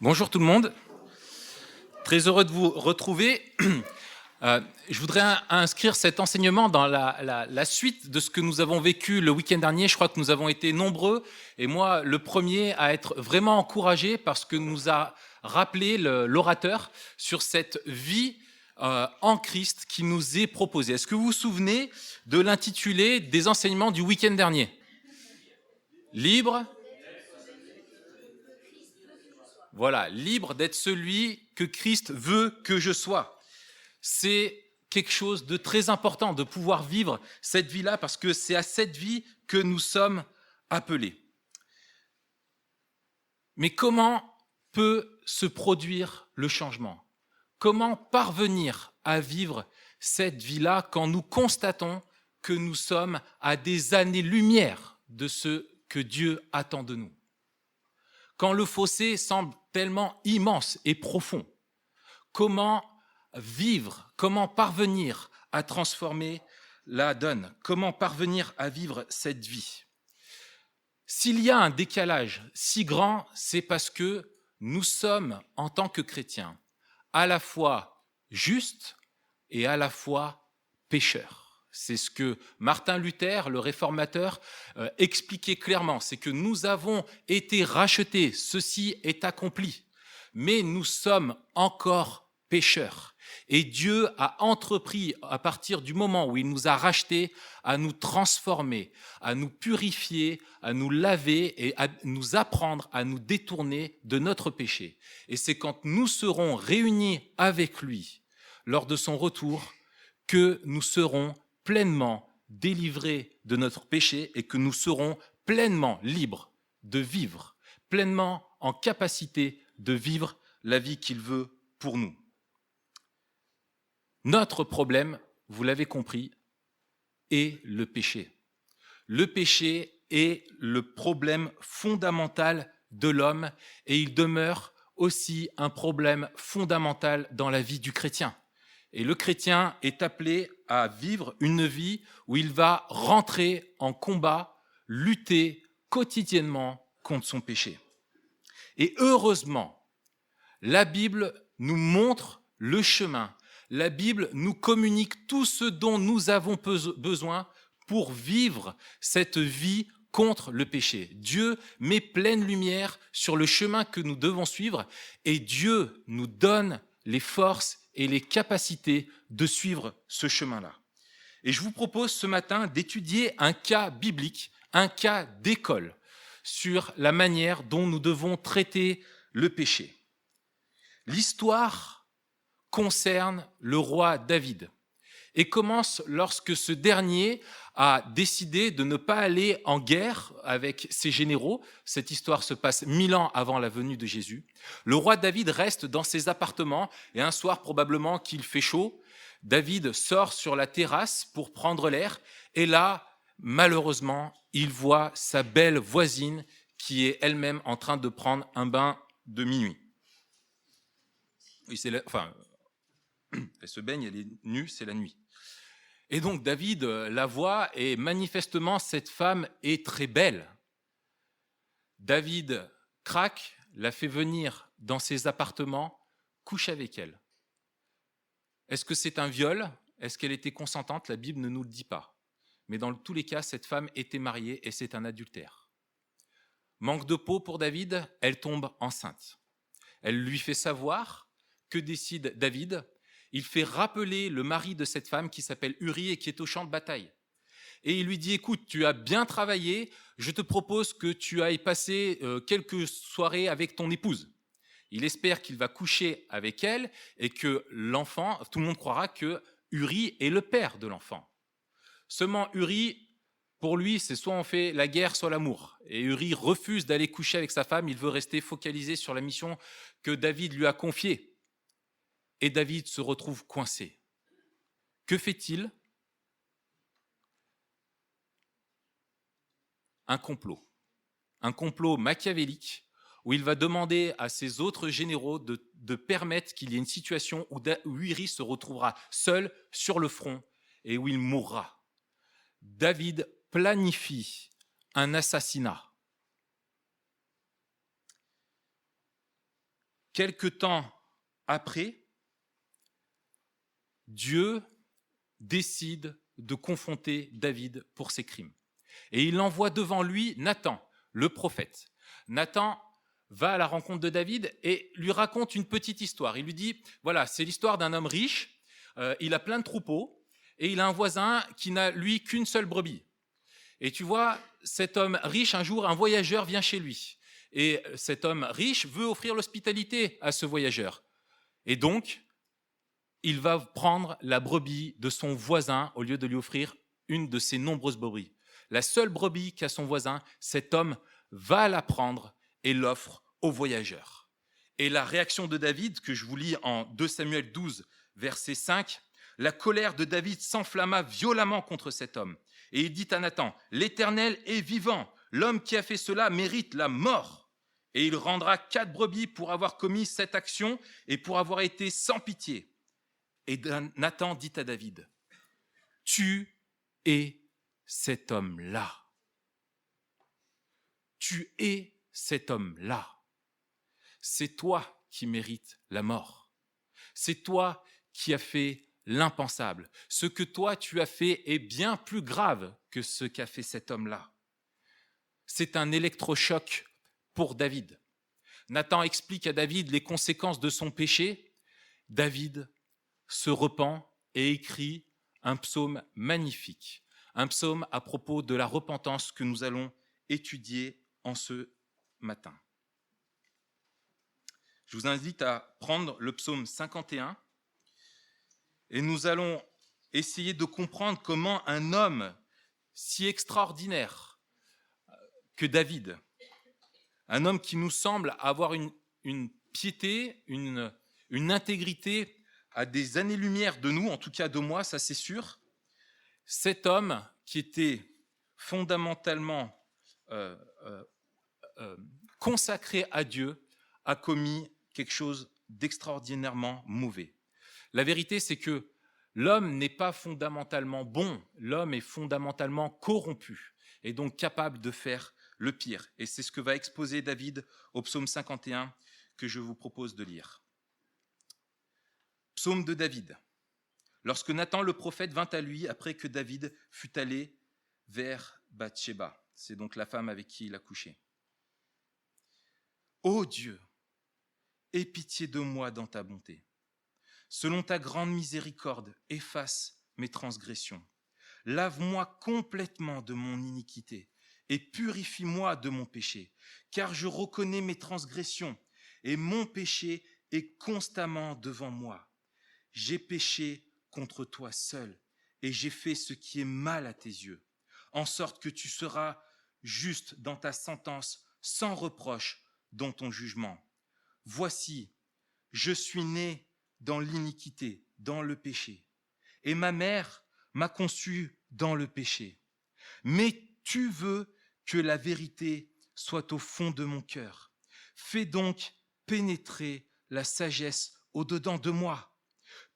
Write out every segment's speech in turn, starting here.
Bonjour tout le monde, très heureux de vous retrouver. Je voudrais inscrire cet enseignement dans la suite de ce que nous avons vécu le week-end dernier. Je crois que nous avons été nombreux, et moi le premier à être vraiment encouragé parce que nous a rappelé l'orateur sur cette vie en Christ qui nous est proposée. Est-ce que vous vous souvenez de l'intitulé des enseignements du week-end dernier ? Libre. Voilà, libre d'être celui que Christ veut que je sois. C'est quelque chose de très important de pouvoir vivre cette vie-là parce que c'est à cette vie que nous sommes appelés. Mais comment peut se produire le changement ? Comment parvenir à vivre cette vie-là quand nous constatons que nous sommes à des années-lumière de ce que Dieu attend de nous ? Quand le fossé semble tellement immense et profond, comment vivre, comment parvenir à transformer la donne, comment parvenir à vivre cette vie ? S'il y a un décalage si grand, c'est parce que nous sommes, en tant que chrétiens, à la fois justes et à la fois pécheurs. C'est ce que Martin Luther, le réformateur, expliquait clairement. C'est que nous avons été rachetés, ceci est accompli, mais nous sommes encore pécheurs. Et Dieu a entrepris, à partir du moment où il nous a rachetés, à nous transformer, à nous purifier, à nous laver et à nous apprendre à nous détourner de notre péché. Et c'est quand nous serons réunis avec lui lors de son retour que nous serons pleinement délivrés de notre péché et que nous serons pleinement libres de vivre, pleinement en capacité de vivre la vie qu'il veut pour nous. Notre problème, vous l'avez compris, est le péché. Le péché est le problème fondamental de l'homme et il demeure aussi un problème fondamental dans la vie du chrétien. Et le chrétien est appelé à vivre une vie où il va rentrer en combat, lutter quotidiennement contre son péché. Et heureusement, la Bible nous montre le chemin. La Bible nous communique tout ce dont nous avons besoin pour vivre cette vie contre le péché. Dieu met pleine lumière sur le chemin que nous devons suivre et Dieu nous donne les forces et les capacités de suivre ce chemin-là. Et je vous propose ce matin d'étudier un cas biblique, un cas d'école sur la manière dont nous devons traiter le péché. L'histoire concerne le roi David et commence lorsque ce dernier a décidé de ne pas aller en guerre avec ses généraux. Cette histoire se passe 1000 ans avant la venue de Jésus. Le roi David reste dans ses appartements et un soir, probablement qu'il fait chaud, David sort sur la terrasse pour prendre l'air et là, malheureusement, il voit sa belle voisine qui est elle-même en train de prendre un bain de minuit. Oui, elle se baigne, elle est nue, c'est la nuit. Et donc David la voit et manifestement cette femme est très belle. David craque, la fait venir dans ses appartements, couche avec elle. Est-ce que c'est un viol ? Est-ce qu'elle était consentante ? La Bible ne nous le dit pas. Mais dans tous les cas, cette femme était mariée et c'est un adultère. Manque de peau pour David, elle tombe enceinte. Elle lui fait savoir, que décide David ? Il fait rappeler le mari de cette femme qui s'appelle Uri et qui est au champ de bataille. Et il lui dit, écoute, tu as bien travaillé, je te propose que tu ailles passer quelques soirées avec ton épouse. Il espère qu'il va coucher avec elle et que l'enfant, tout le monde croira que Uri est le père de l'enfant. Seulement Uri, pour lui, c'est soit on fait la guerre, soit l'amour. Et Uri refuse d'aller coucher avec sa femme, il veut rester focalisé sur la mission que David lui a confiée. Et David se retrouve coincé. Que fait-il ? Un complot machiavélique où il va demander à ses autres généraux de permettre qu'il y ait une situation où Uri se retrouvera seul sur le front et où il mourra. David planifie un assassinat. Quelque temps après, Dieu décide de confronter David pour ses crimes. Et il envoie devant lui Nathan, le prophète. Nathan va à la rencontre de David et lui raconte une petite histoire. Il lui dit, voilà, c'est l'histoire d'un homme riche, il a plein de troupeaux et il a un voisin qui n'a, lui, qu'une seule brebis. Et tu vois, cet homme riche, un jour, un voyageur vient chez lui. Et cet homme riche veut offrir l'hospitalité à ce voyageur. Et donc, il va prendre la brebis de son voisin au lieu de lui offrir une de ses nombreuses brebis. La seule brebis qu'a son voisin, cet homme va la prendre et l'offre au voyageur. Et la réaction de David, que je vous lis en 2 Samuel 12, verset 5, la colère de David s'enflamma violemment contre cet homme. Et il dit à Nathan, « L'Éternel est vivant, l'homme qui a fait cela mérite la mort. Et il rendra 4 brebis pour avoir commis cette action et pour avoir été sans pitié. » Et Nathan dit à David, « Tu es cet homme-là. Tu es cet homme-là. C'est toi qui mérites la mort. C'est toi qui as fait l'impensable. Ce que toi tu as fait est bien plus grave que ce qu'a fait cet homme-là. » C'est un électrochoc pour David. Nathan explique à David les conséquences de son péché. David se repent et écrit un psaume magnifique, un psaume à propos de la repentance que nous allons étudier en ce matin. Je vous invite à prendre le psaume 51 et nous allons essayer de comprendre comment un homme si extraordinaire que David, un homme qui nous semble avoir une piété, une intégrité à des années-lumière de nous, en tout cas de moi, ça c'est sûr. Cet homme qui était fondamentalement consacré à Dieu a commis quelque chose d'extraordinairement mauvais. La vérité, c'est que l'homme n'est pas fondamentalement bon, l'homme est fondamentalement corrompu et donc capable de faire le pire. Et c'est ce que va exposer David au psaume 51 que je vous propose de lire. Psaume de David. Lorsque Nathan le prophète vint à lui après que David fut allé vers Bathsheba, c'est donc la femme avec qui il a couché. Ô Dieu, aie pitié de moi dans ta bonté. Selon ta grande miséricorde, efface mes transgressions. Lave-moi complètement de mon iniquité et purifie-moi de mon péché, car je reconnais mes transgressions et mon péché est constamment devant moi. J'ai péché contre toi seul et j'ai fait ce qui est mal à tes yeux, en sorte que tu seras juste dans ta sentence, sans reproche dans ton jugement. Voici, je suis né dans l'iniquité, dans le péché, et ma mère m'a conçu dans le péché. Mais tu veux que la vérité soit au fond de mon cœur. Fais donc pénétrer la sagesse au-dedans de moi.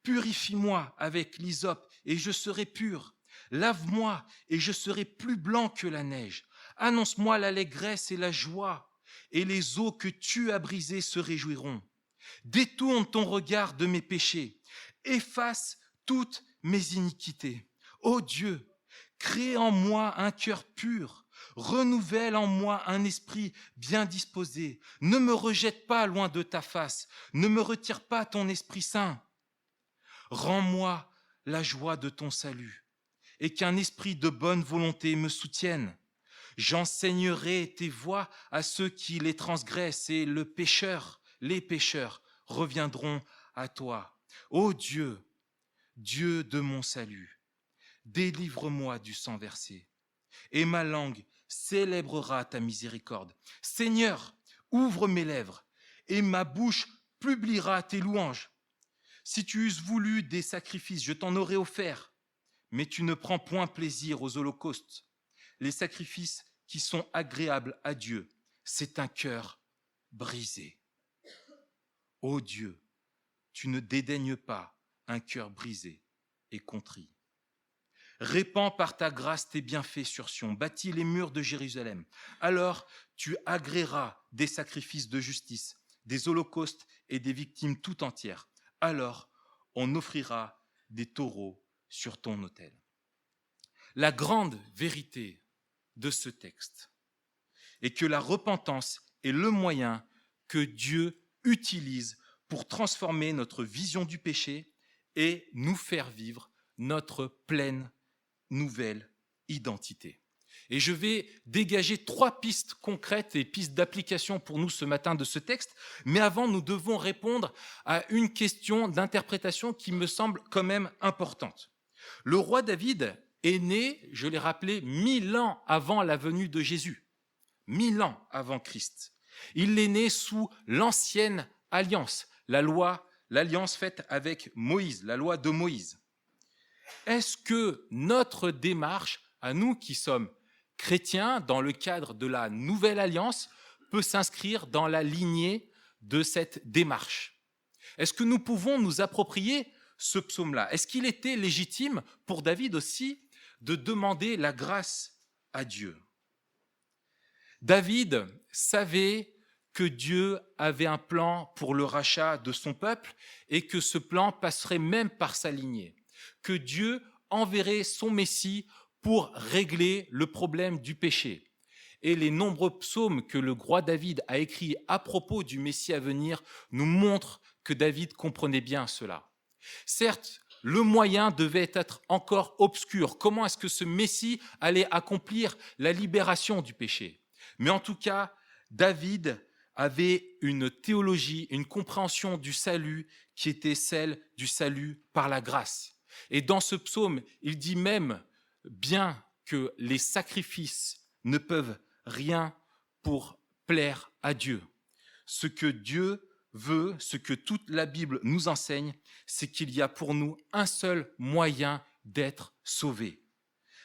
Purifie-moi avec l'hysope et je serai pur. Lave-moi et je serai plus blanc que la neige. Annonce-moi l'allégresse et la joie, et les eaux que tu as brisées se réjouiront. Détourne ton regard de mes péchés. Efface toutes mes iniquités. Ô Dieu, crée en moi un cœur pur. Renouvelle en moi un esprit bien disposé. Ne me rejette pas loin de ta face. Ne me retire pas ton Esprit Saint. Rends-moi la joie de ton salut et qu'un esprit de bonne volonté me soutienne. J'enseignerai tes voies à ceux qui les transgressent et les pécheurs reviendront à toi. Ô Dieu, Dieu de mon salut, délivre-moi du sang versé et ma langue célébrera ta miséricorde. Seigneur, ouvre mes lèvres et ma bouche publiera tes louanges. Si tu eusses voulu des sacrifices, je t'en aurais offert, mais tu ne prends point plaisir aux holocaustes. Les sacrifices qui sont agréables à Dieu, c'est un cœur brisé. Ô Dieu, tu ne dédaignes pas un cœur brisé et contrit. Répands par ta grâce tes bienfaits sur Sion, bâtis les murs de Jérusalem. Alors tu agréeras des sacrifices de justice, des holocaustes et des victimes tout entières. Alors, on offrira des taureaux sur ton autel. La grande vérité de ce texte est que la repentance est le moyen que Dieu utilise pour transformer notre vision du péché et nous faire vivre notre pleine nouvelle identité. Et je vais dégager 3 pistes concrètes et pistes d'application pour nous ce matin de ce texte. Mais avant, nous devons répondre à une question d'interprétation qui me semble quand même importante. Le roi David est né, je l'ai rappelé, 1000 ans avant la venue de Jésus. 1000 ans avant Christ. Il est né sous l'ancienne alliance, l'alliance faite avec Moïse, la loi de Moïse. Est-ce que notre démarche, à nous qui sommes chrétiens, dans le cadre de la nouvelle alliance, peut s'inscrire dans la lignée de cette démarche? Est-ce que nous pouvons nous approprier ce psaume-là? Est-ce qu'il était légitime pour David aussi de demander la grâce à Dieu? David savait que Dieu avait un plan pour le rachat de son peuple et que ce plan passerait même par sa lignée, que Dieu enverrait son Messie pour régler le problème du péché. Et les nombreux psaumes que le roi David a écrits à propos du Messie à venir nous montrent que David comprenait bien cela. Certes, le moyen devait être encore obscur. Comment est-ce que ce Messie allait accomplir la libération du péché? Mais en tout cas, David avait une théologie, une compréhension du salut qui était celle du salut par la grâce. Et dans ce psaume, il dit même, bien que les sacrifices ne peuvent rien pour plaire à Dieu. Ce que Dieu veut, ce que toute la Bible nous enseigne, c'est qu'il y a pour nous un seul moyen d'être sauvés.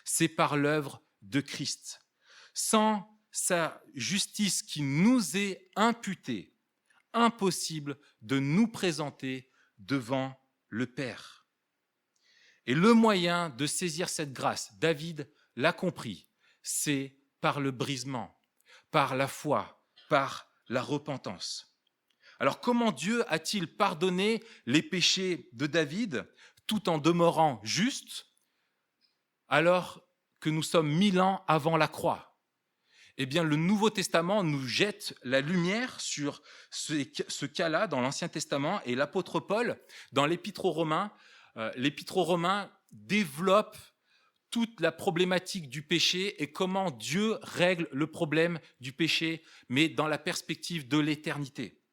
C'est par l'œuvre de Christ. Sans sa justice qui nous est imputée, impossible de nous présenter devant le Père. Et le moyen de saisir cette grâce, David l'a compris, c'est par le brisement, par la foi, par la repentance. Alors comment Dieu a-t-il pardonné les péchés de David tout en demeurant juste alors que nous sommes 1000 ans avant la croix? Eh bien, le Nouveau Testament nous jette la lumière sur ce cas-là dans l'Ancien Testament, et l'apôtre Paul, dans l'Épître aux Romains développe toute la problématique du péché et comment Dieu règle le problème du péché, mais dans la perspective de l'éternité.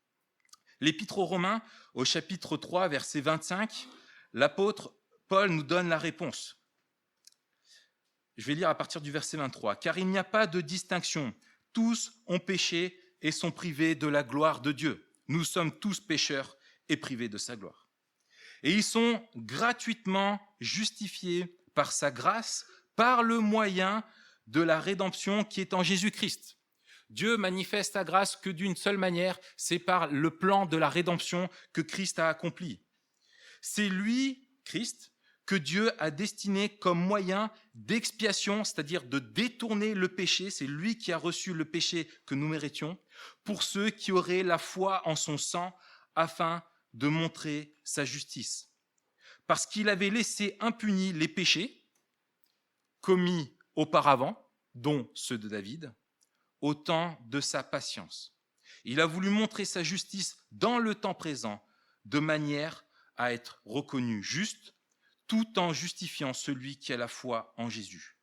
L'Épître aux Romains, au chapitre 3, verset 25, l'apôtre Paul nous donne la réponse. Je vais lire à partir du verset 23. « Car il n'y a pas de distinction. Tous ont péché et sont privés de la gloire de Dieu. Nous sommes tous pécheurs et privés de sa gloire. Et ils sont gratuitement justifiés par sa grâce, par le moyen de la rédemption qui est en Jésus-Christ. » Dieu manifeste sa grâce que d'une seule manière, c'est par le plan de la rédemption que Christ a accompli. C'est lui, Christ, que Dieu a destiné comme moyen d'expiation, c'est-à-dire de détourner le péché, c'est lui qui a reçu le péché que nous méritions, pour ceux qui auraient la foi en son sang, afin de montrer sa justice. Parce qu'il avait laissé impunis les péchés commis auparavant, dont ceux de David, au temps de sa patience. Il a voulu montrer sa justice dans le temps présent, de manière à être reconnu juste, tout en justifiant celui qui a la foi en Jésus.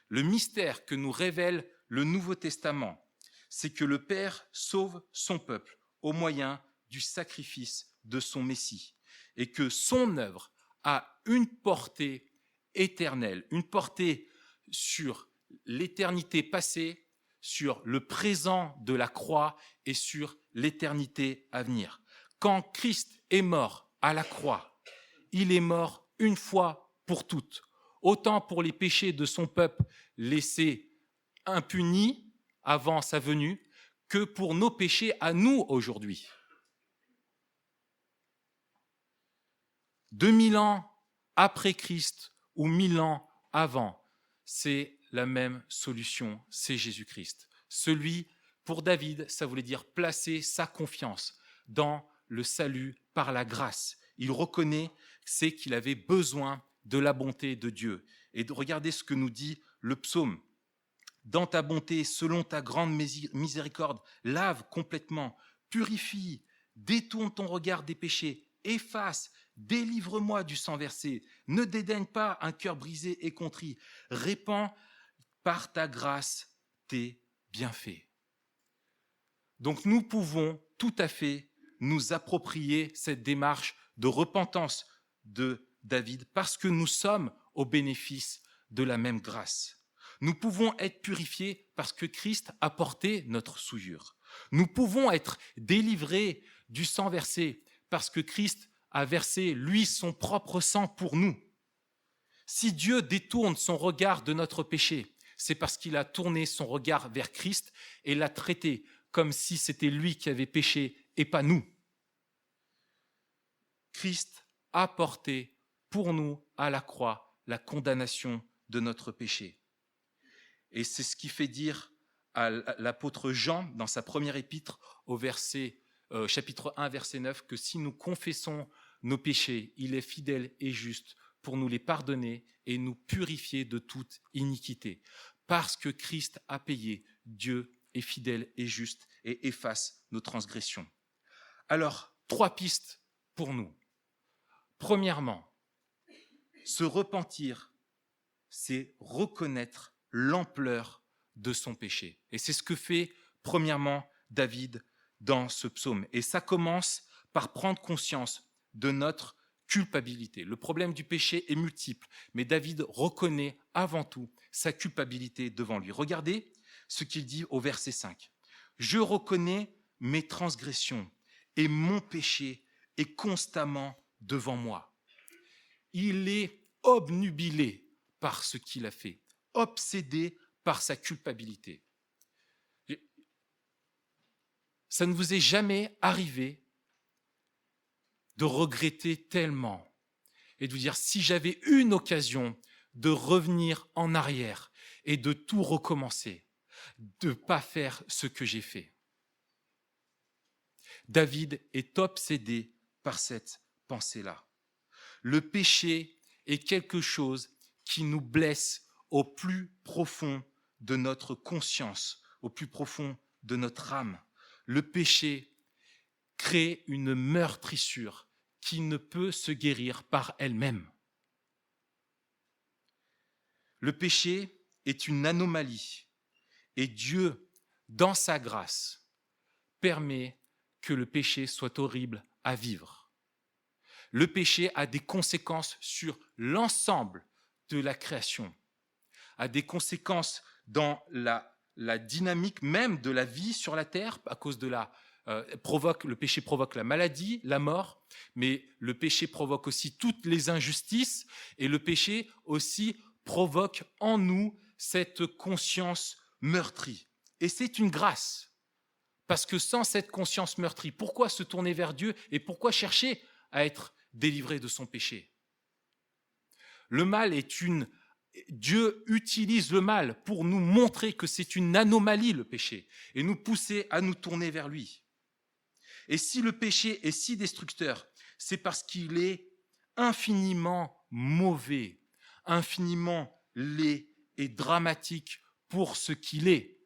Le mystère que nous révèle le Nouveau Testament, c'est que le Père sauve son peuple au moyen du sacrifice de son Messie, et que son œuvre a une portée éternelle, une portée sur l'éternité passée, sur le présent de la croix et sur l'éternité à venir. Quand Christ est mort à la croix, il est mort une fois pour toutes, autant pour les péchés de son peuple laissés impunis avant sa venue, que pour nos péchés à nous aujourd'hui. 2000 ans après Christ ou 1000 ans avant, c'est la même solution, c'est Jésus-Christ, celui Pour David, ça voulait dire placer sa confiance dans le salut par la grâce. Il reconnaît c'est qu'il avait besoin de la bonté de Dieu. Et regardez ce que nous dit le psaume. Dans ta bonté, selon ta grande miséricorde, lave complètement, purifie, détourne ton regard des péchés, efface, délivre-moi du sang versé, ne dédaigne pas un cœur brisé et contrit, répands par ta grâce tes bienfaits. Donc nous pouvons tout à fait nous approprier cette démarche de repentance de David parce que nous sommes au bénéfice de la même grâce. Nous pouvons être purifiés parce que Christ a porté notre souillure. Nous pouvons être délivrés du sang versé parce que Christ a versé, lui, son propre sang pour nous. Si Dieu détourne son regard de notre péché, c'est parce qu'il a tourné son regard vers Christ et l'a traité comme si c'était lui qui avait péché et pas nous. Christ a porté pour nous à la croix la condamnation de notre péché. Et c'est ce qui fait dire à l'apôtre Jean, dans sa première épître, au chapitre 1, verset 9, que si nous confessons nos péchés, il est fidèle et juste pour nous les pardonner et nous purifier de toute iniquité. Parce que Christ a payé, Dieu est fidèle et juste et efface nos transgressions. Alors, 3 pistes pour nous. Premièrement, se repentir, c'est reconnaître l'ampleur de son péché. Et c'est ce que fait premièrement David dans ce psaume. Et ça commence par prendre conscience de notre culpabilité. Le problème du péché est multiple, mais David reconnaît avant tout sa culpabilité devant lui. Regardez ce qu'il dit au verset 5. « Je reconnais mes transgressions et mon péché est constamment devant moi. » Il est obnubilé par ce qu'il a fait, obsédé par sa culpabilité. Ça ne vous est jamais arrivé de regretter tellement et de vous dire si j'avais une occasion de revenir en arrière et de tout recommencer, de ne pas faire ce que j'ai fait. David est obsédé par cette pensée-là. Le péché est quelque chose qui nous blesse au plus profond de notre conscience, au plus profond de notre âme. Le péché crée une meurtrissure qui ne peut se guérir par elle-même. Le péché est une anomalie et Dieu, dans sa grâce, permet que le péché soit horrible à vivre. Le péché a des conséquences sur l'ensemble de la création, a des conséquences dans la dynamique même de la vie sur la terre à cause de le péché provoque la maladie, la mort, mais le péché provoque aussi toutes les injustices et le péché aussi provoque en nous cette conscience meurtrie. Et c'est une grâce, parce que sans cette conscience meurtrie, pourquoi se tourner vers Dieu et pourquoi chercher à être délivré de son péché? Le mal Dieu utilise le mal pour nous montrer que c'est une anomalie, le péché, et nous pousser à nous tourner vers lui. Et si le péché est si destructeur, c'est parce qu'il est infiniment mauvais, infiniment laid et dramatique pour ce qu'il est.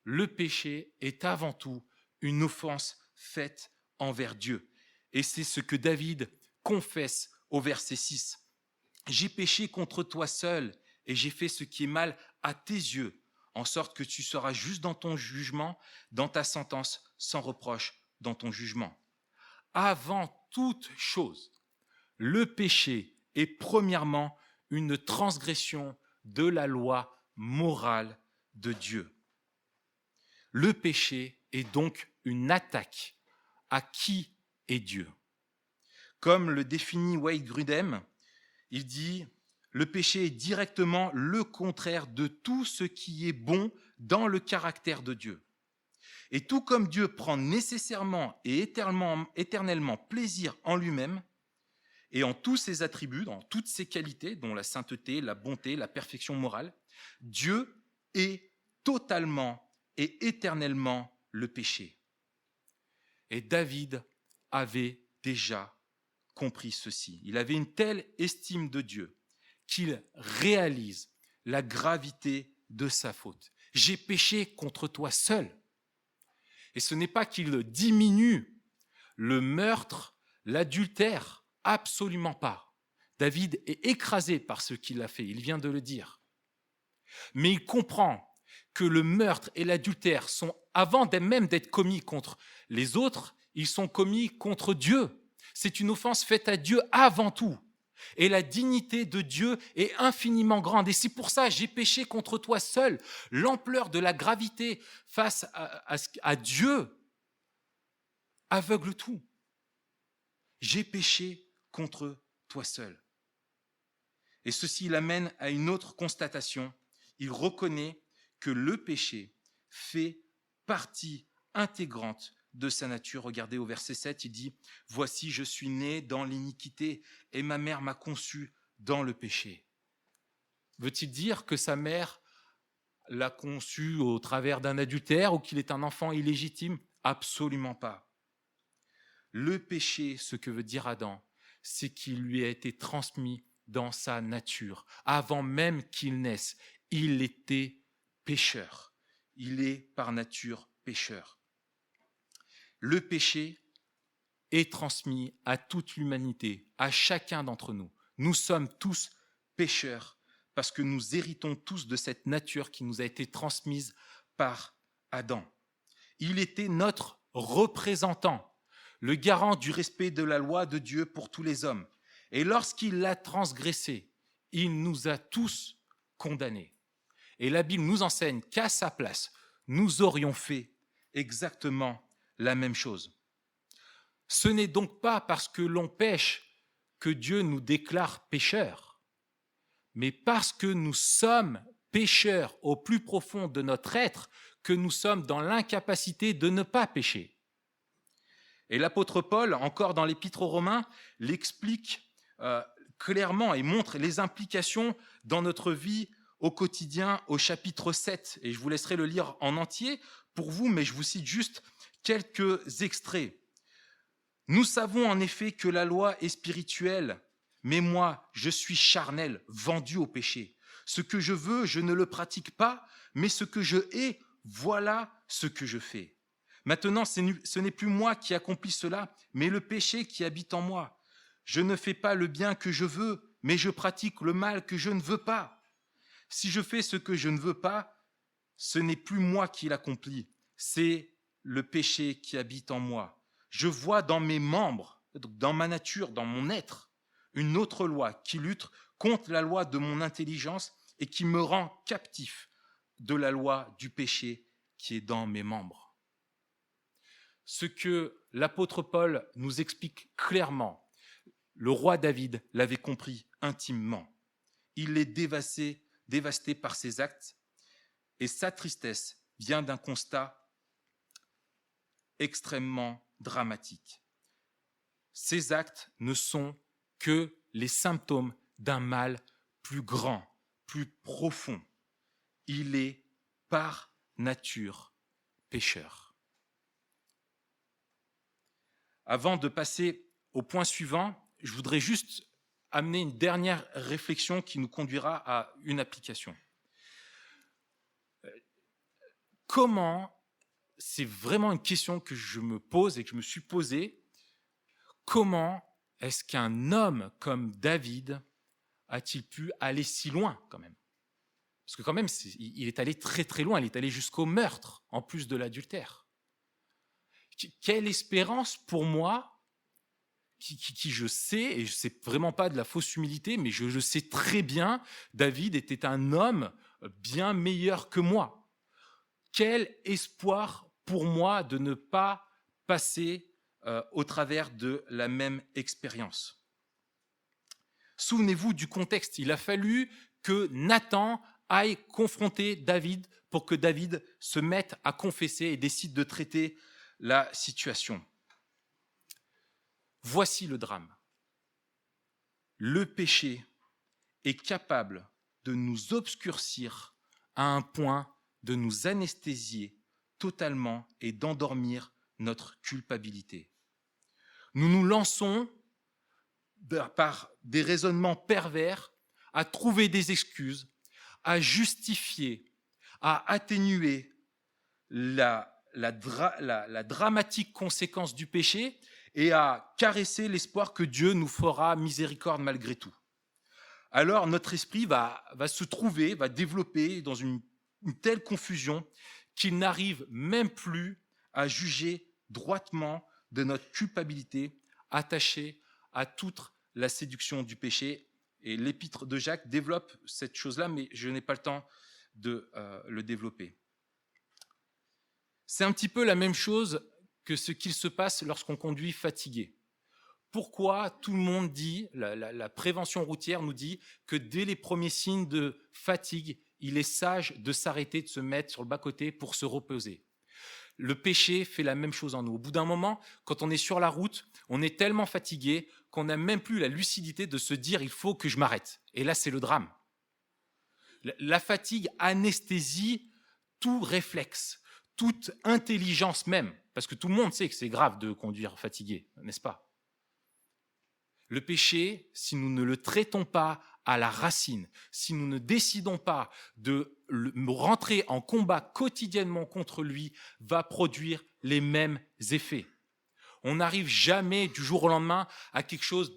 Le péché est avant tout une offense faite envers Dieu. Et c'est ce que David confesse au verset 6. « J'ai péché contre toi seul et j'ai fait ce qui est mal à tes yeux, en sorte que tu seras juste dans ton jugement, dans ta sentence, sans reproche dans ton jugement. » Avant toute chose, le péché est premièrement une transgression de la loi morale de Dieu. Le péché est donc une attaque à qui est Dieu. Comme le définit Wade Grudem, il dit « Le péché est directement le contraire de tout ce qui est bon dans le caractère de Dieu. Et tout comme Dieu prend nécessairement et éternellement plaisir en lui-même et en tous ses attributs, dans toutes ses qualités, dont la sainteté, la bonté, la perfection morale, Dieu est totalement et éternellement le péché. Et David avait déjà compris ceci. Il avait une telle estime de Dieu qu'il réalise la gravité de sa faute. J'ai péché contre toi seul. Et ce n'est pas qu'il diminue le meurtre, l'adultère, absolument pas. David est écrasé par ce qu'il a fait, il vient de le dire. Mais il comprend que le meurtre et l'adultère sont, avant même d'être commis contre les autres, ils sont commis contre Dieu. C'est une offense faite à Dieu avant tout. Et la dignité de Dieu est infiniment grande. Et c'est pour ça, j'ai péché contre toi seul. L'ampleur de la gravité face à Dieu aveugle tout. J'ai péché contre toi seul. Et ceci l'amène à une autre constatation. Il reconnaît que le péché fait partie intégrante de sa nature. Regardez au verset 7, il dit « Voici, je suis né dans l'iniquité et ma mère m'a conçu dans le péché. » Veut-il dire que sa mère l'a conçu au travers d'un adultère ou qu'il est un enfant illégitime? Absolument pas. Le péché, ce que veut dire Adam, c'est qu'il lui a été transmis dans sa nature. Avant même qu'il naisse, il était pécheur. Il est par nature pécheur. Le péché est transmis à toute l'humanité, à chacun d'entre nous. Nous sommes tous pécheurs parce que nous héritons tous de cette nature qui nous a été transmise par Adam. Il était notre représentant, le garant du respect de la loi de Dieu pour tous les hommes. Et lorsqu'il l'a transgressé, il nous a tous condamnés. Et la Bible nous enseigne qu'à sa place, nous aurions fait exactement la même chose. Ce n'est donc pas parce que l'on pêche que Dieu nous déclare pécheurs, mais parce que nous sommes pécheurs au plus profond de notre être, que nous sommes dans l'incapacité de ne pas pécher. Et l'apôtre Paul, encore dans l'Épître aux Romains, l'explique clairement et montre les implications dans notre vie au quotidien au chapitre 7. Et je vous laisserai le lire en entier pour vous, mais je vous cite juste quelques extraits. Nous savons en effet que la loi est spirituelle, mais moi, je suis charnel, vendu au péché. Ce que je veux, je ne le pratique pas, mais ce que je hais, voilà ce que je fais. Maintenant, ce n'est plus moi qui accomplis cela, mais le péché qui habite en moi. Je ne fais pas le bien que je veux, mais je pratique le mal que je ne veux pas. Si je fais ce que je ne veux pas, ce n'est plus moi qui l'accomplis, c'est le péché qui habite en moi. Je vois dans mes membres, dans ma nature, dans mon être, une autre loi qui lutte contre la loi de mon intelligence et qui me rend captif de la loi du péché qui est dans mes membres. Ce que l'apôtre Paul nous explique clairement, le roi David l'avait compris intimement. Il est dévasté par ses actes et sa tristesse vient d'un constat extrêmement dramatique. Ces actes ne sont que les symptômes d'un mal plus grand, plus profond. Il est par nature pécheur. Avant de passer au point suivant, je voudrais juste amener une dernière réflexion qui nous conduira à une application. Comment, c'est vraiment une question que je me pose et que je me suis posée, comment est-ce qu'un homme comme David a-t-il pu aller si loin quand même? Parce que quand même, il est allé très très loin, il est allé jusqu'au meurtre, en plus de l'adultère. Quelle espérance pour moi, qui je sais, et ce n'est vraiment pas de la fausse humilité, mais je sais très bien, David était un homme bien meilleur que moi. Quel espoir pour moi de ne pas passer au travers de la même expérience. Souvenez-vous du contexte. Il a fallu que Nathan aille confronter David pour que David se mette à confesser et décide de traiter la situation. Voici le drame. Le péché est capable de nous obscurcir à un point de nous anesthésier totalement et d'endormir notre culpabilité. Nous nous lançons par des raisonnements pervers à trouver des excuses, à justifier, à atténuer la dramatique conséquence du péché et à caresser l'espoir que Dieu nous fera miséricorde malgré tout. Alors notre esprit va développer dans une telle confusion qu'il n'arrive même plus à juger droitement de notre culpabilité attachée à toute la séduction du péché. Et l'épître de Jacques développe cette chose-là, mais je n'ai pas le temps de le développer. C'est un petit peu la même chose que ce qu'il se passe lorsqu'on conduit fatigué. Pourquoi tout le monde dit, la prévention routière nous dit que dès les premiers signes de fatigue, il est sage de s'arrêter, de se mettre sur le bas-côté pour se reposer. Le péché fait la même chose en nous. Au bout d'un moment, quand on est sur la route, on est tellement fatigué qu'on n'a même plus la lucidité de se dire « il faut que je m'arrête ». Et là, c'est le drame. La fatigue anesthésie tout réflexe, toute intelligence même, parce que tout le monde sait que c'est grave de conduire fatigué, n'est-ce pas ? Le péché, si nous ne le traitons pas à la racine, si nous ne décidons pas de rentrer en combat quotidiennement contre lui, va produire les mêmes effets. On n'arrive jamais du jour au lendemain à quelque chose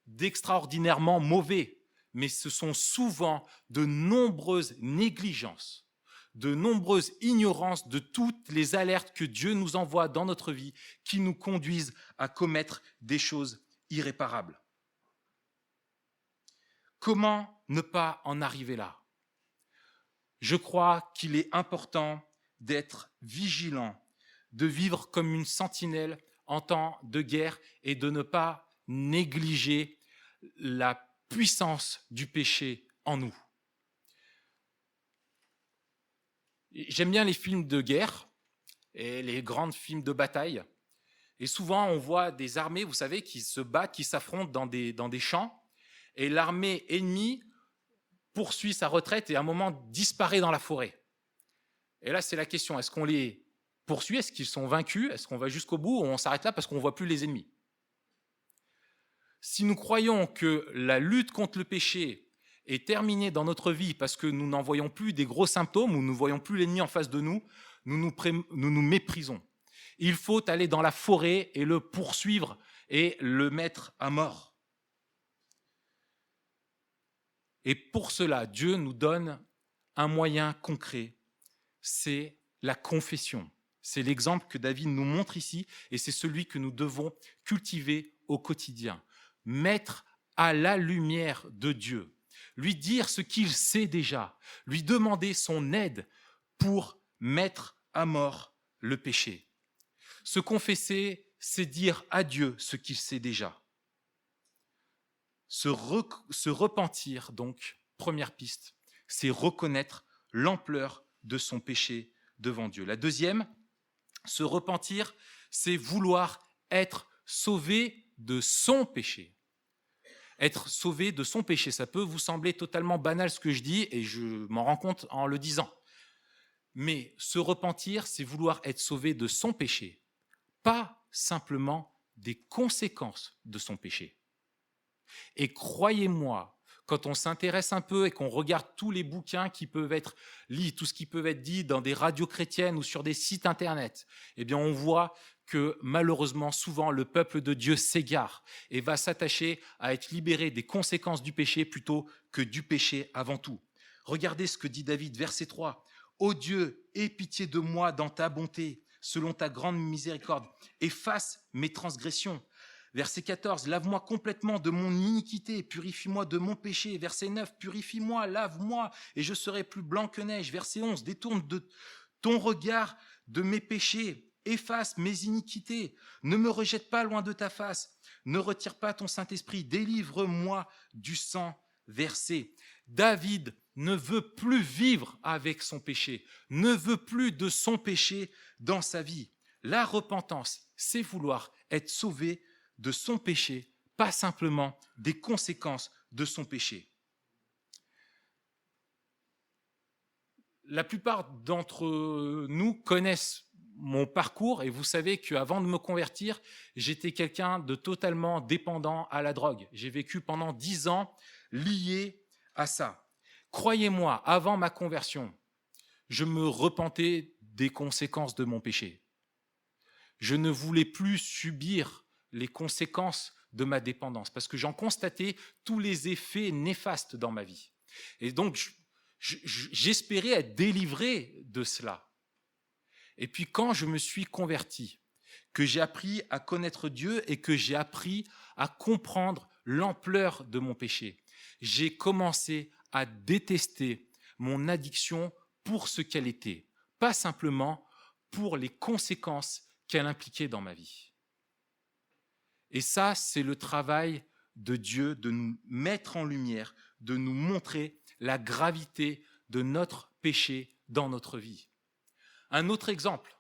d'extraordinairement mauvais, mais ce sont souvent de nombreuses négligences, de nombreuses ignorances de toutes les alertes que Dieu nous envoie dans notre vie qui nous conduisent à commettre des choses irréparables. Comment ne pas en arriver là ? Je crois qu'il est important d'être vigilant, de vivre comme une sentinelle en temps de guerre et de ne pas négliger la puissance du péché en nous. J'aime bien les films de guerre et les grands films de bataille. Et souvent, on voit des armées, vous savez, qui se battent, qui s'affrontent dans des champs. Et l'armée ennemie poursuit sa retraite et à un moment disparaît dans la forêt. Et là, c'est la question, est-ce qu'on les poursuit ? Est-ce qu'ils sont vaincus ? Est-ce qu'on va jusqu'au bout ou on s'arrête là parce qu'on ne voit plus les ennemis ? Si nous croyons que la lutte contre le péché est terminée dans notre vie parce que nous n'en voyons plus des gros symptômes ou nous ne voyons plus l'ennemi en face de nous, nous nous méprisons. Il faut aller dans la forêt et le poursuivre et le mettre à mort. Et pour cela, Dieu nous donne un moyen concret, c'est la confession. C'est l'exemple que David nous montre ici et c'est celui que nous devons cultiver au quotidien. Mettre à la lumière de Dieu, lui dire ce qu'il sait déjà, lui demander son aide pour mettre à mort le péché. Se confesser, c'est dire à Dieu ce qu'il sait déjà. Se repentir, donc, première piste, c'est reconnaître l'ampleur de son péché devant Dieu. La deuxième, se repentir, c'est vouloir être sauvé de son péché. Être sauvé de son péché, ça peut vous sembler totalement banal ce que je dis, et je m'en rends compte en le disant. Mais se repentir, c'est vouloir être sauvé de son péché, pas simplement des conséquences de son péché. Et croyez-moi, quand on s'intéresse un peu et qu'on regarde tous les bouquins qui peuvent être lus, tout ce qui peut être dit dans des radios chrétiennes ou sur des sites internet, eh bien on voit que malheureusement, souvent, le peuple de Dieu s'égare et va s'attacher à être libéré des conséquences du péché plutôt que du péché avant tout. Regardez ce que dit David, verset 3. « Ô Dieu, aie pitié de moi dans ta bonté, selon ta grande miséricorde, efface mes transgressions. » Verset 14, « Lave-moi complètement de mon iniquité, purifie-moi de mon péché. » Verset 9, « Purifie-moi, lave-moi, et je serai plus blanc que neige. » Verset 11, « Détourne de ton regard de mes péchés, efface mes iniquités. Ne me rejette pas loin de ta face, ne retire pas ton Saint-Esprit, délivre-moi du sang versé. » David ne veut plus vivre avec son péché, ne veut plus de son péché dans sa vie. La repentance, c'est vouloir être sauvé de son péché, pas simplement des conséquences de son péché. La plupart d'entre nous connaissent mon parcours, et vous savez qu'avant de me convertir, j'étais quelqu'un de totalement dépendant à la drogue. J'ai vécu pendant 10 ans lié à ça. Croyez-moi, avant ma conversion, je me repentais des conséquences de mon péché. Je ne voulais plus subir les conséquences de ma dépendance parce que j'en constatais tous les effets néfastes dans ma vie. Et donc, j'espérais être délivré de cela. Et puis quand je me suis converti, que j'ai appris à connaître Dieu et que j'ai appris à comprendre l'ampleur de mon péché, j'ai commencé à détester mon addiction pour ce qu'elle était, pas simplement pour les conséquences qu'elle impliquait dans ma vie. Et ça, c'est le travail de Dieu, de nous mettre en lumière, de nous montrer la gravité de notre péché dans notre vie. Un autre exemple.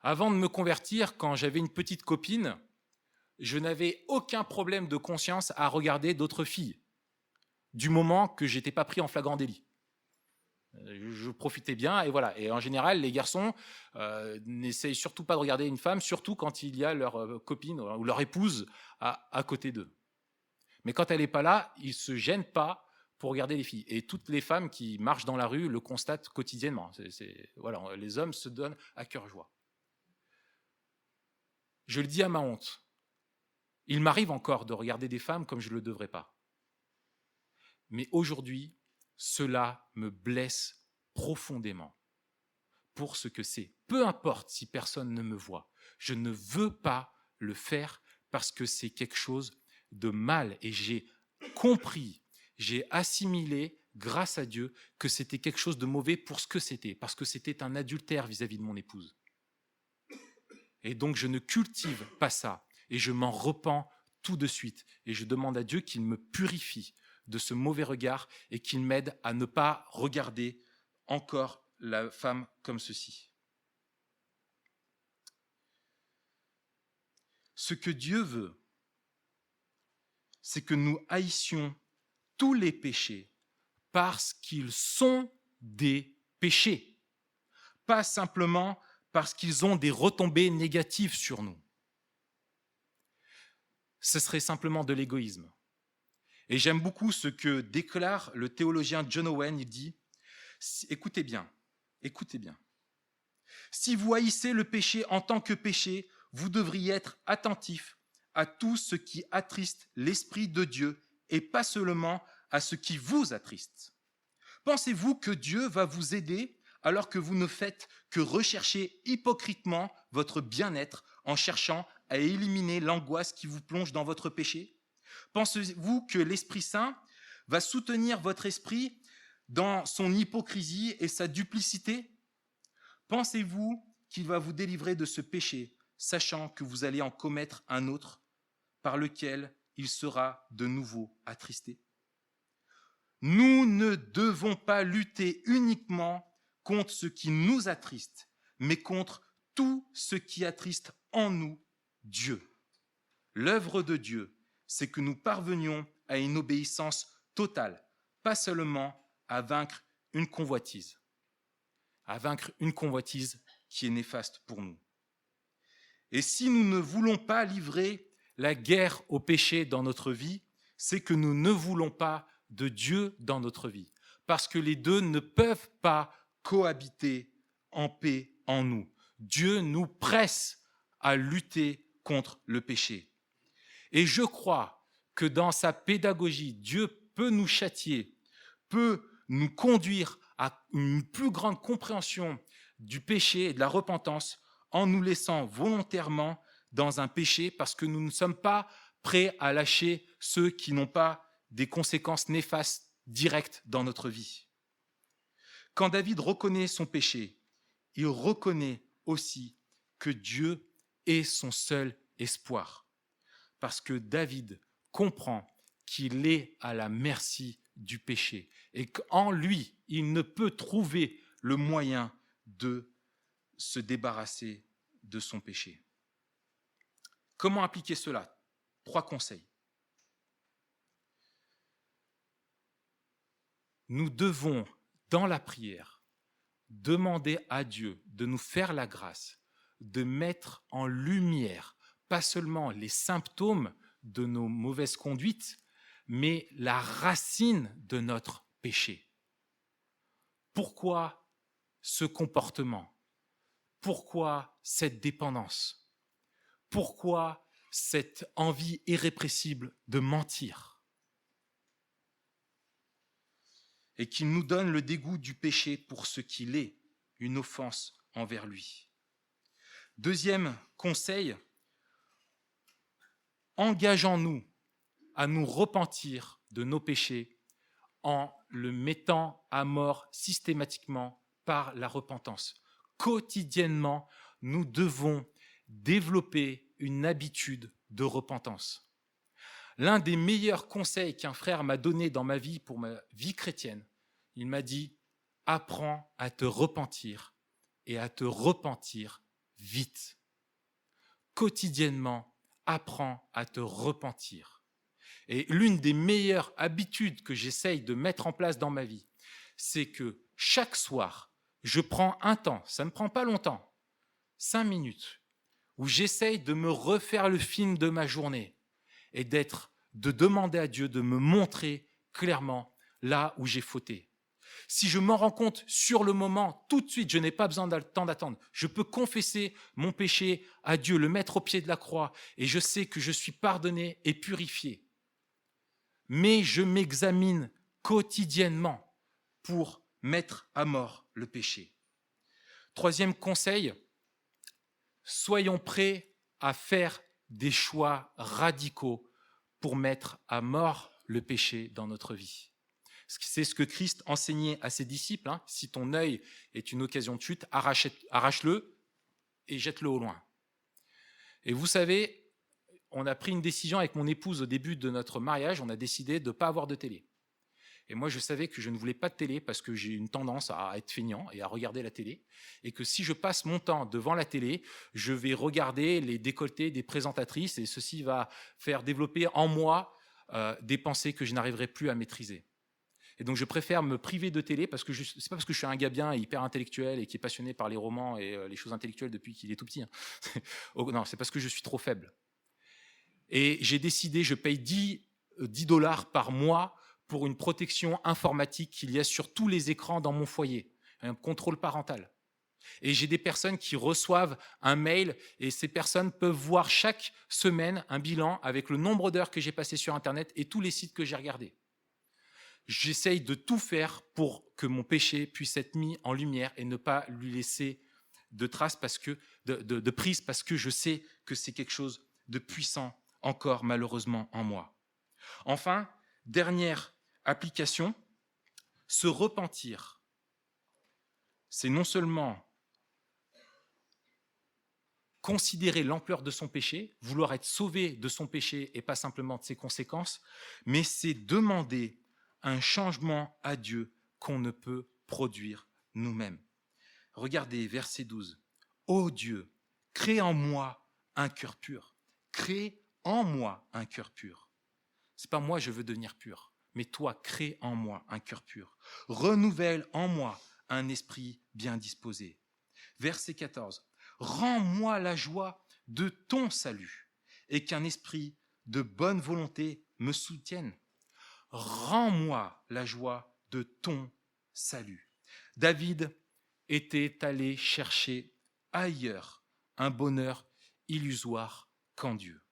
Avant de me convertir, quand j'avais une petite copine, je n'avais aucun problème de conscience à regarder d'autres filles, du moment que je n'étais pas pris en flagrant délit. Je profitais bien, et voilà. Et en général, les garçons n'essayent surtout pas de regarder une femme, surtout quand il y a leur copine ou leur épouse à côté d'eux. Mais quand elle n'est pas là, ils ne se gênent pas pour regarder les filles. Et toutes les femmes qui marchent dans la rue le constatent quotidiennement. Voilà, les hommes se donnent à cœur joie. Je le dis à ma honte. Il m'arrive encore de regarder des femmes comme je ne le devrais pas. Mais aujourd'hui, cela me blesse profondément pour ce que c'est. Peu importe si personne ne me voit, je ne veux pas le faire parce que c'est quelque chose de mal. Et j'ai compris, j'ai assimilé, grâce à Dieu, que c'était quelque chose de mauvais pour ce que c'était, parce que c'était un adultère vis-à-vis de mon épouse. Et donc je ne cultive pas ça, et je m'en repens tout de suite. Et je demande à Dieu qu'il me purifie de ce mauvais regard et qu'il m'aide à ne pas regarder encore la femme comme ceci. Ce que Dieu veut, c'est que nous haïssions tous les péchés parce qu'ils sont des péchés, pas simplement parce qu'ils ont des retombées négatives sur nous. Ce serait simplement de l'égoïsme. Et j'aime beaucoup ce que déclare le théologien John Owen. Il dit, écoutez bien, si vous haïssez le péché en tant que péché, vous devriez être attentif à tout ce qui attriste l'Esprit de Dieu et pas seulement à ce qui vous attriste. Pensez-vous que Dieu va vous aider alors que vous ne faites que rechercher hypocritement votre bien-être en cherchant à éliminer l'angoisse qui vous plonge dans votre péché ? Pensez-vous que l'Esprit Saint va soutenir votre esprit dans son hypocrisie et sa duplicité ? Pensez-vous qu'il va vous délivrer de ce péché, sachant que vous allez en commettre un autre par lequel il sera de nouveau attristé ? Nous ne devons pas lutter uniquement contre ce qui nous attriste, mais contre tout ce qui attriste en nous Dieu. L'œuvre de Dieu, c'est que nous parvenions à une obéissance totale, pas seulement à vaincre une convoitise qui est néfaste pour nous. Et si nous ne voulons pas livrer la guerre au péché dans notre vie, c'est que nous ne voulons pas de Dieu dans notre vie, parce que les deux ne peuvent pas cohabiter en paix en nous. Dieu nous presse à lutter contre le péché. Et je crois que dans sa pédagogie, Dieu peut nous châtier, peut nous conduire à une plus grande compréhension du péché et de la repentance en nous laissant volontairement dans un péché parce que nous ne sommes pas prêts à lâcher ceux qui n'ont pas des conséquences néfastes directes dans notre vie. Quand David reconnaît son péché, il reconnaît aussi que Dieu est son seul espoir. Parce que David comprend qu'il est à la merci du péché et qu'en lui, il ne peut trouver le moyen de se débarrasser de son péché. Comment appliquer cela ? 3 conseils. Nous devons, dans la prière, demander à Dieu de nous faire la grâce, de mettre en lumière, pas seulement les symptômes de nos mauvaises conduites, mais la racine de notre péché. Pourquoi ce comportement? Pourquoi cette dépendance? Pourquoi cette envie irrépressible de mentir? Et qu'il nous donne le dégoût du péché pour ce qu'il est, une offense envers lui. Deuxième conseil, engageons-nous à nous repentir de nos péchés en le mettant à mort systématiquement par la repentance. Quotidiennement, nous devons développer une habitude de repentance. L'un des meilleurs conseils qu'un frère m'a donné dans ma vie, pour ma vie chrétienne, il m'a dit « Apprends à te repentir et à te repentir vite. » Quotidiennement, apprends à te repentir. Et l'une des meilleures habitudes que j'essaye de mettre en place dans ma vie, c'est que chaque soir, je prends un temps, ça ne prend pas longtemps, 5 minutes, où j'essaye de me refaire le film de ma journée et de demander à Dieu de me montrer clairement là où j'ai fauté. Si je m'en rends compte sur le moment, tout de suite, je n'ai pas besoin de temps d'attendre. Je peux confesser mon péché à Dieu, le mettre au pied de la croix, et je sais que je suis pardonné et purifié. Mais je m'examine quotidiennement pour mettre à mort le péché. Troisième conseil, soyons prêts à faire des choix radicaux pour mettre à mort le péché dans notre vie. C'est ce que Christ enseignait à ses disciples. Si ton œil est une occasion de chute, arrache-le et jette-le au loin. Et vous savez, on a pris une décision avec mon épouse au début de notre mariage, on a décidé de ne pas avoir de télé. Et moi, je savais que je ne voulais pas de télé parce que j'ai une tendance à être feignant et à regarder la télé. Et que si je passe mon temps devant la télé, je vais regarder les décolletés des présentatrices et ceci va faire développer en moi des pensées que je n'arriverai plus à maîtriser. Et donc, je préfère me priver de télé parce que c'est pas parce que je suis un gars bien et hyper intellectuel et qui est passionné par les romans et les choses intellectuelles depuis qu'il est tout petit. Non, c'est parce que je suis trop faible. Et j'ai décidé, je paye 10 $ par mois pour une protection informatique qu'il y a sur tous les écrans dans mon foyer, un contrôle parental. Et j'ai des personnes qui reçoivent un mail et ces personnes peuvent voir chaque semaine un bilan avec le nombre d'heures que j'ai passées sur Internet et tous les sites que j'ai regardés. J'essaye de tout faire pour que mon péché puisse être mis en lumière et ne pas lui laisser de traces de prise parce que je sais que c'est quelque chose de puissant encore malheureusement en moi. Enfin, dernière application, se repentir. C'est non seulement considérer l'ampleur de son péché, vouloir être sauvé de son péché et pas simplement de ses conséquences, mais c'est demander un changement à Dieu qu'on ne peut produire nous-mêmes. Regardez verset 12. « Ô Dieu, crée en moi un cœur pur. Crée en moi un cœur pur. » C'est pas moi je veux devenir pur, mais toi crée en moi un cœur pur. Renouvelle en moi un esprit bien disposé. Verset 14. « Rends-moi la joie de ton salut et qu'un esprit de bonne volonté me soutienne. » Rends-moi la joie de ton salut. David était allé chercher ailleurs un bonheur illusoire qu'en Dieu.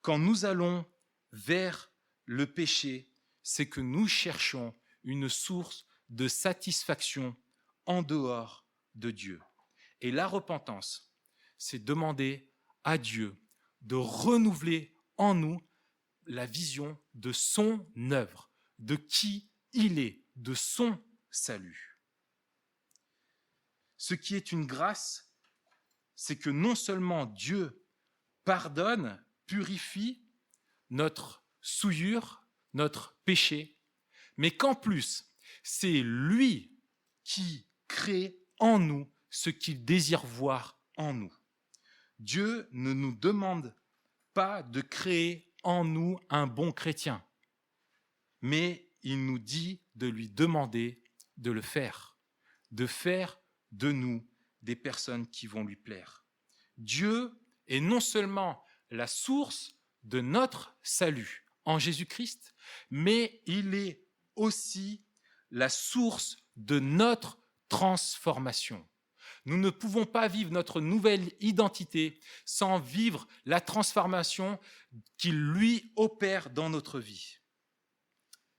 Quand nous allons vers le péché, c'est que nous cherchons une source de satisfaction en dehors de Dieu. Et la repentance, c'est demander à Dieu de renouveler en nous la vision de son œuvre, de qui il est, de son salut. Ce qui est une grâce, c'est que non seulement Dieu pardonne, purifie notre souillure, notre péché, mais qu'en plus, c'est lui qui crée en nous ce qu'il désire voir en nous. Dieu ne nous demande pas de créer en nous un bon chrétien, mais il nous dit de lui demander de le faire, de faire de nous des personnes qui vont lui plaire. Dieu est non seulement la source de notre salut en Jésus-Christ, mais il est aussi la source de notre transformation. Nous ne pouvons pas vivre notre nouvelle identité sans vivre la transformation qu'il lui opère dans notre vie.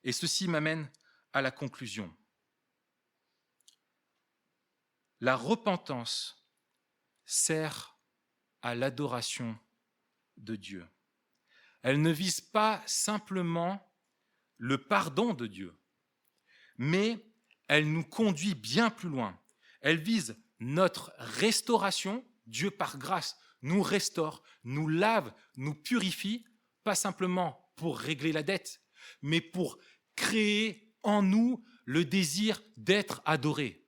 Et ceci m'amène à la conclusion. La repentance sert à l'adoration de Dieu. Elle ne vise pas simplement le pardon de Dieu, mais elle nous conduit bien plus loin. Elle vise notre restauration. Dieu, par grâce, nous restaure, nous lave, nous purifie, pas simplement pour régler la dette, mais pour créer en nous le désir d'être adoré.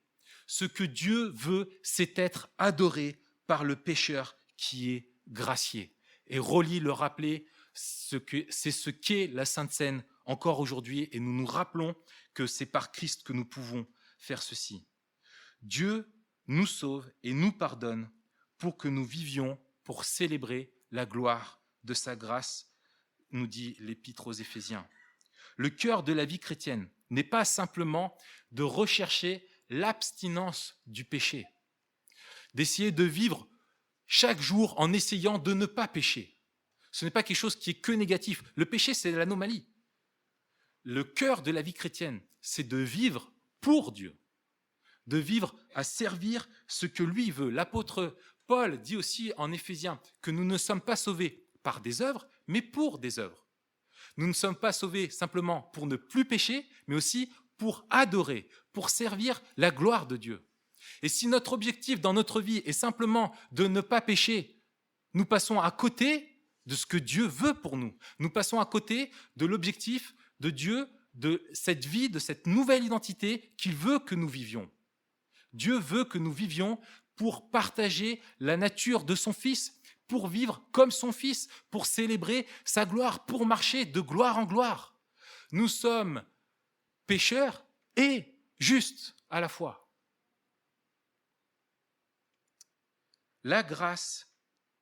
Ce que Dieu veut, c'est être adoré par le pécheur qui est gracié. Et Rolly le rappelait, c'est ce qu'est la Sainte Seine encore aujourd'hui, et nous nous rappelons que c'est par Christ que nous pouvons faire ceci. Dieu nous sauve et nous pardonne pour que nous vivions pour célébrer la gloire de sa grâce, nous dit l'Épître aux Éphésiens. Le cœur de la vie chrétienne n'est pas simplement de rechercher l'abstinence du péché, d'essayer de vivre chaque jour en essayant de ne pas pécher. Ce n'est pas quelque chose qui est que négatif. Le péché, c'est l'anomalie. Le cœur de la vie chrétienne, c'est de vivre pour Dieu, de vivre à servir ce que lui veut. L'apôtre Paul dit aussi en Éphésiens que nous ne sommes pas sauvés par des œuvres, mais pour des œuvres. Nous ne sommes pas sauvés simplement pour ne plus pécher, mais aussi pour adorer, pour servir la gloire de Dieu. Et si notre objectif dans notre vie est simplement de ne pas pécher, nous passons à côté de ce que Dieu veut pour nous. Nous passons à côté de l'objectif de Dieu, de cette vie, de cette nouvelle identité qu'il veut que nous vivions. Dieu veut que nous vivions pour partager la nature de son Fils, pour vivre comme son Fils, pour célébrer sa gloire, pour marcher de gloire en gloire. Nous sommes pécheurs et justes à la fois. La grâce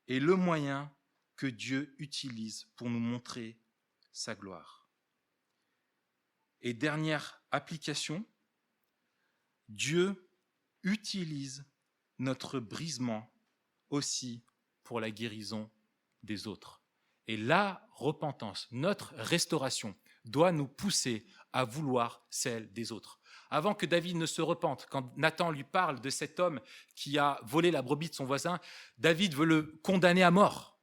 est le moyen que Dieu utilise pour nous montrer sa gloire. Et dernière application, Dieu utilise notre brisement aussi pour la guérison des autres. Et la repentance, notre restauration, doit nous pousser à vouloir celle des autres. Avant que David ne se repente, quand Nathan lui parle de cet homme qui a volé la brebis de son voisin, David veut le condamner à mort.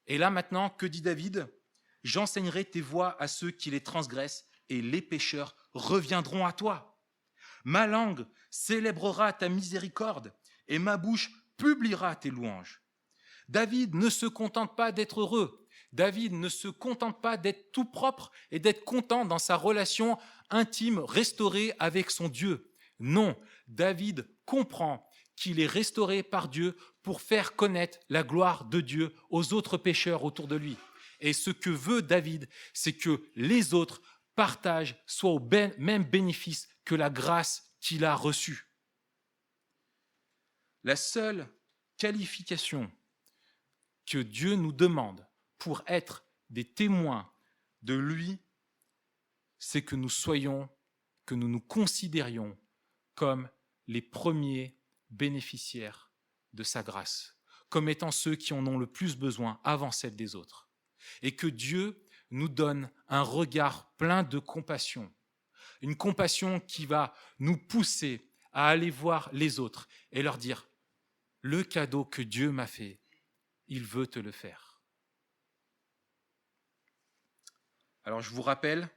Et là maintenant, que dit David ? « J'enseignerai tes voies à ceux qui les transgressent et les pécheurs reviendront à toi. Ma langue célébrera ta miséricorde et ma bouche publiera tes louanges. » David ne se contente pas d'être heureux. David ne se contente pas d'être tout propre et d'être content dans sa relation intime restaurée avec son Dieu. Non, David comprend qu'il est restauré par Dieu pour faire connaître la gloire de Dieu aux autres pécheurs autour de lui. Et ce que veut David, c'est que les autres partagent soit au même bénéfice que la grâce qu'il a reçue. La seule qualification que Dieu nous demande pour être des témoins de lui, c'est que nous nous considérions comme les premiers bénéficiaires de sa grâce, comme étant ceux qui en ont le plus besoin avant celle des autres. Et que Dieu nous donne un regard plein de compassion, une compassion qui va nous pousser à aller voir les autres et leur dire « Le cadeau que Dieu m'a fait, il veut te le faire. » Alors je vous rappelle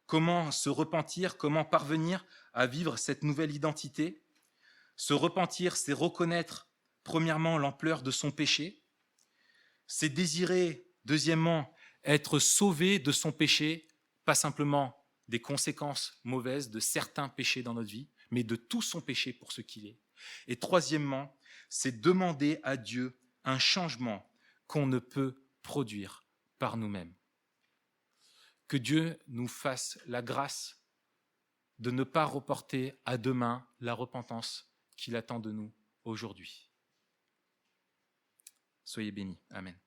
comment se repentir, comment parvenir à vivre cette nouvelle identité. Se repentir, c'est reconnaître premièrement l'ampleur de son péché, c'est désirer deuxièmement être sauvé de son péché, pas simplement des conséquences mauvaises de certains péchés dans notre vie, mais de tout son péché pour ce qu'il est. Et troisièmement, c'est demander à Dieu un changement qu'on ne peut produire par nous-mêmes. Que Dieu nous fasse la grâce de ne pas reporter à demain la repentance qu'il attend de nous aujourd'hui. Soyez bénis. Amen.